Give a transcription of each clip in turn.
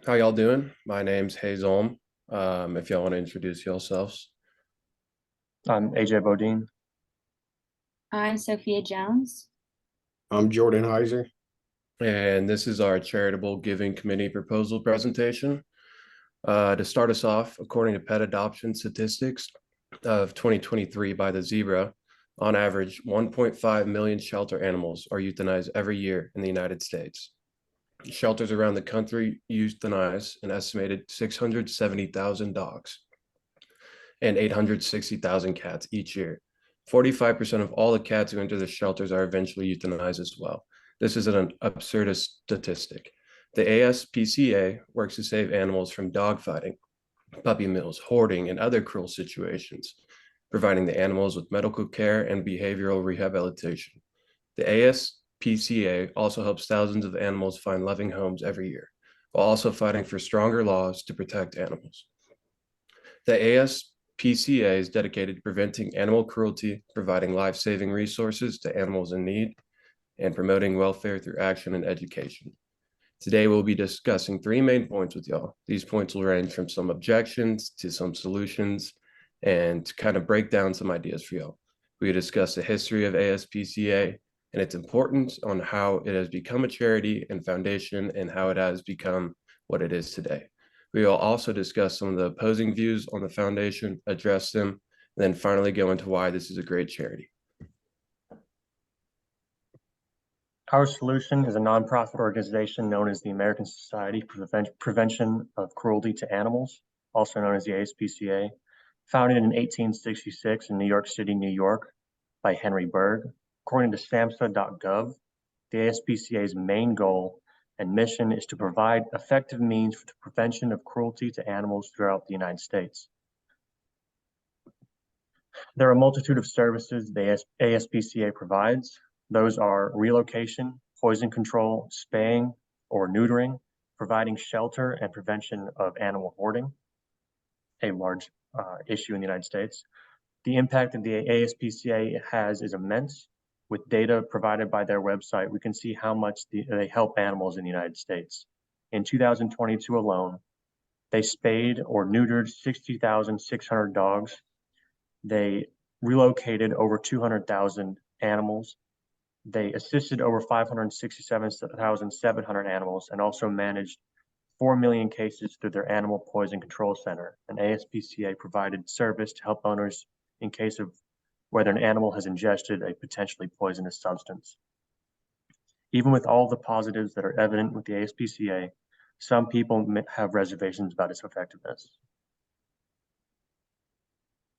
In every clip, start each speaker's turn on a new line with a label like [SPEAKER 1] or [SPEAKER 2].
[SPEAKER 1] How y'all doing? My name's Hazel. If y'all want to introduce yourselves.
[SPEAKER 2] I'm AJ Bodine.
[SPEAKER 3] I'm Sophia Jones.
[SPEAKER 4] I'm Jordan Heiser.
[SPEAKER 1] And this is our charitable giving committee proposal presentation. To start us off, according to pet adoption statistics of 2023 by the Zebra, on average, 1.5 million shelter animals are euthanized every year in the United States. Shelters around the country euthanize an estimated 670,000 dogs and 860,000 cats each year. 45% of all the cats who enter the shelters are eventually euthanized as well. This is an absurd statistic. The ASPCA works to save animals from dogfighting, puppy mills, hoarding, and other cruel situations, providing the animals with medical care and behavioral rehabilitation. The ASPCA also helps thousands of animals find loving homes every year, while also fighting for stronger laws to protect animals. The ASPCA is dedicated to preventing animal cruelty, providing life-saving resources to animals in need, and promoting welfare through action and education. Today, we'll be discussing three main points with y'all. These points will range from some objections to some solutions and to kind of break down some ideas for y'all. We discuss the history of ASPCA and its importance on how it has become a charity and foundation and how it has become what it is today. We will also discuss some of the opposing views on the foundation, address them, and then finally go into why this is a great charity.
[SPEAKER 2] Our Solution is a nonprofit organization known as the American Society for Prevention of Cruelty to Animals, also known as the ASPCA, founded in 1866 in New York City, New York, by Henry Bergh. According to SAMHSA.gov, the ASPCA's main goal and mission is to provide effective means for the prevention of cruelty to animals throughout the United States. There are a multitude of services the ASPCA provides. Those are relocation, poison control, spaying or neutering, providing shelter and prevention of animal hoarding, a large issue in the United States. The impact that the ASPCA has is immense. With data provided by their website, we can see how much they help animals in the United States. In 2022 alone, they spayed or neutered 60,600 dogs. They relocated over 200,000 animals. They assisted over 567,700 animals and also managed 4 million cases through their Animal Poison Control Center. An ASPCA provided service to help owners in case of whether an animal has ingested a potentially poisonous substance. Even with all the positives that are evident with the ASPCA, some people have reservations about its effectiveness.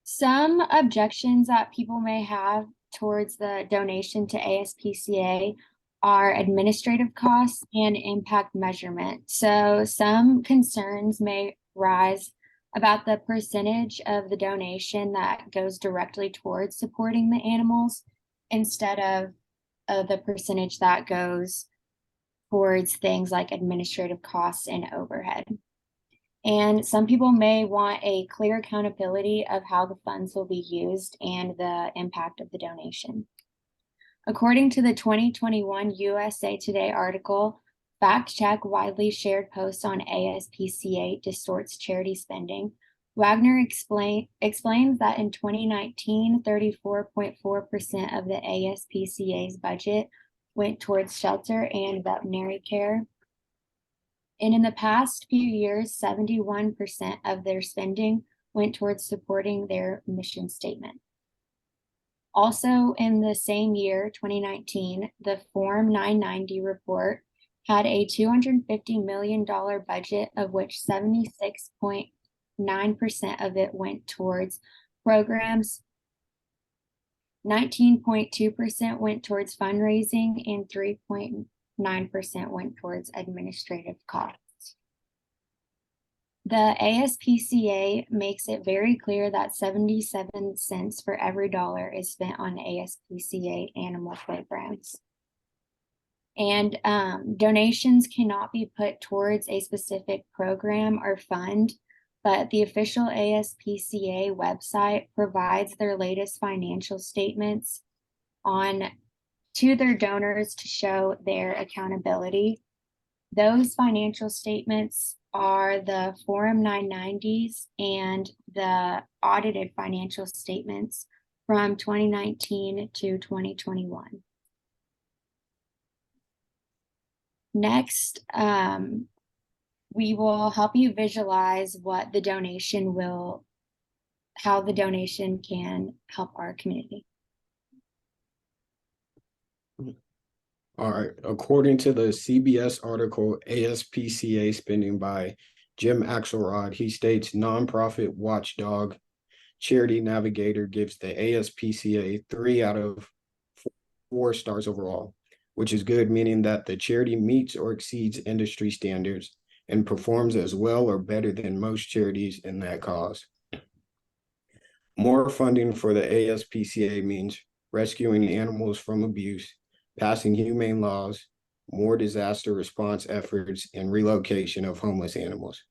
[SPEAKER 3] Some objections that people may have towards the donation to ASPCA are administrative costs and impact measurement. So some concerns may rise about the percentage of the donation that goes directly towards supporting the animals instead of the percentage that goes towards things like administrative costs and overhead. And some people may want a clear accountability of how the funds will be used and the impact of the donation. According to the 2021 USA Today article, Fact Check widely shared posts on ASPCA distorts charity spending, Wagner explains that in 2019, 34.4% of the ASPCA's budget went towards shelter and veterinary care. And in the past few years, 71% of their spending went towards supporting their mission statement. Also, in the same year, 2019, the Form 990 report had a $250 million budget, of which 76.9% of it went towards programs, 19.2% went towards fundraising, and 3.9% went towards administrative costs. The ASPCA makes it very clear that 77 cents for every dollar is spent on ASPCA animal programs. And donations cannot be put towards a specific program or fund, but the official ASPCA website provides their latest financial statements to their donors to show their accountability. Those financial statements are the Form 990s and the audited financial statements from 2019 to 2021. Next, we will help you visualize what the donation will, how the donation can help our community.
[SPEAKER 4] All right. According to the CBS article, ASPCA spending by Jim Axelrod, he states nonprofit watchdog Charity Navigator gives the ASPCA 3 out of 4 stars overall, which is good, meaning that the charity meets or exceeds industry standards and performs as well or better than most charities in that cause. More funding for the ASPCA means rescuing animals from abuse, passing humane laws, more disaster response efforts, and relocation of homeless animals.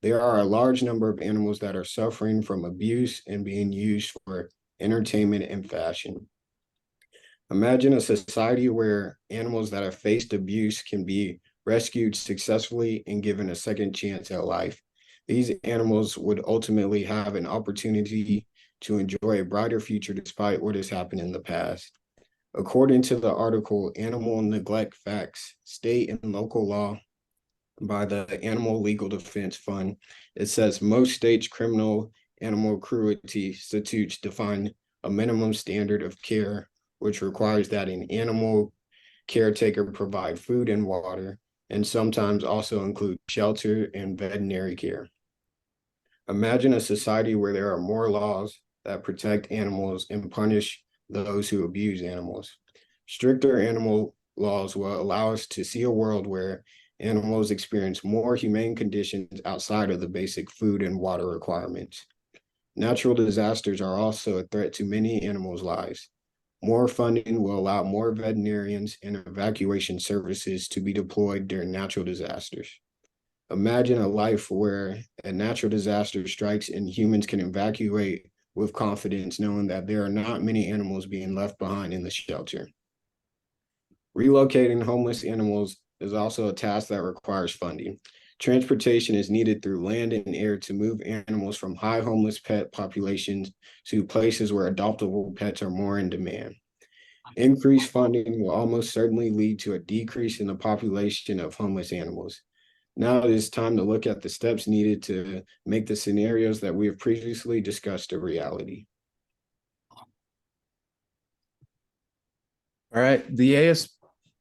[SPEAKER 4] There are a large number of animals that are suffering from abuse and being used for entertainment and fashion. Imagine a society where animals that have faced abuse can be rescued successfully and given a second chance at life. These animals would ultimately have an opportunity to enjoy a brighter future despite what has happened in the past. According to the article, Animal Neglect Facts, State and Local Law by the Animal Legal Defense Fund, it says most states' criminal animal cruelty statutes define a minimum standard of care, which requires that an animal caretaker provide food and water, and sometimes also include shelter and veterinary care. Imagine a society where there are more laws that protect animals and punish those who abuse animals. Stricter animal laws will allow us to see a world where animals experience more humane conditions outside of the basic food and water requirements. Natural disasters are also a threat to many animals' lives. More funding will allow more veterinarians and evacuation services to be deployed during natural disasters. Imagine a life where a natural disaster strikes and humans can evacuate with confidence, knowing that there are not many animals being left behind in the shelter. Relocating homeless animals is also a task that requires funding. Transportation is needed through land and air to move animals from high homeless pet populations to places where adoptable pets are more in demand. Increased funding will almost certainly lead to a decrease in the population of homeless animals. Now it is time to look at the steps needed to make the scenarios that we have previously discussed a reality.
[SPEAKER 1] All right, the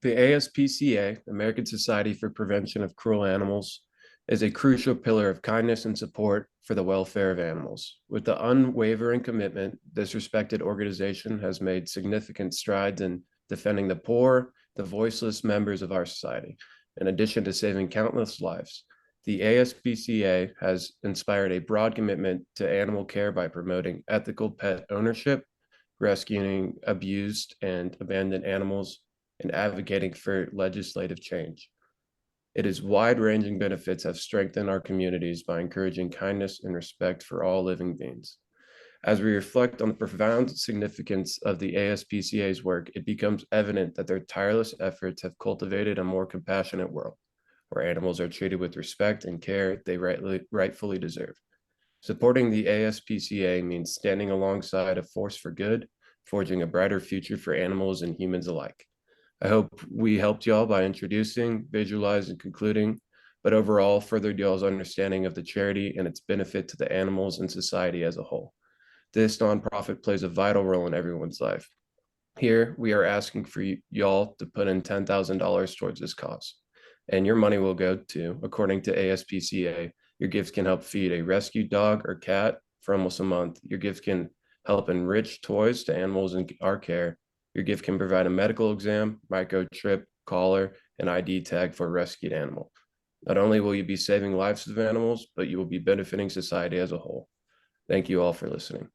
[SPEAKER 1] ASPCA, American Society for Prevention of Cruel Animals, is a crucial pillar of kindness and support for the welfare of animals. With the unwavering commitment, this respected organization has made significant strides in defending the poor, the voiceless members of our society. In addition to saving countless lives, the ASPCA has inspired a broad commitment to animal care by promoting ethical pet ownership, rescuing abused and abandoned animals, and advocating for legislative change. Its wide-ranging benefits have strengthened our communities by encouraging kindness and respect for all living beings. As we reflect on the profound significance of the ASPCA's work, it becomes evident that their tireless efforts have cultivated a more compassionate world, where animals are treated with respect and care they rightfully deserve. Supporting the ASPCA means standing alongside a force for good, forging a brighter future for animals and humans alike. I hope we helped y'all by introducing, visualizing, concluding, but overall furthered y'all's understanding of the charity and its benefit to the animals and society as a whole. This nonprofit plays a vital role in everyone's life. Here, we are asking for y'all to put in $10,000 towards this cause, and your money will go to, according to ASPCA, your gifts can help feed a rescued dog or cat for almost a month. Your gift can help enrich toys to animals in our care. Your gift can provide a medical exam, microchip, collar, and ID tag for a rescued animal. Not only will you be saving lives of animals, but you will be benefiting society as a whole. Thank you all for listening.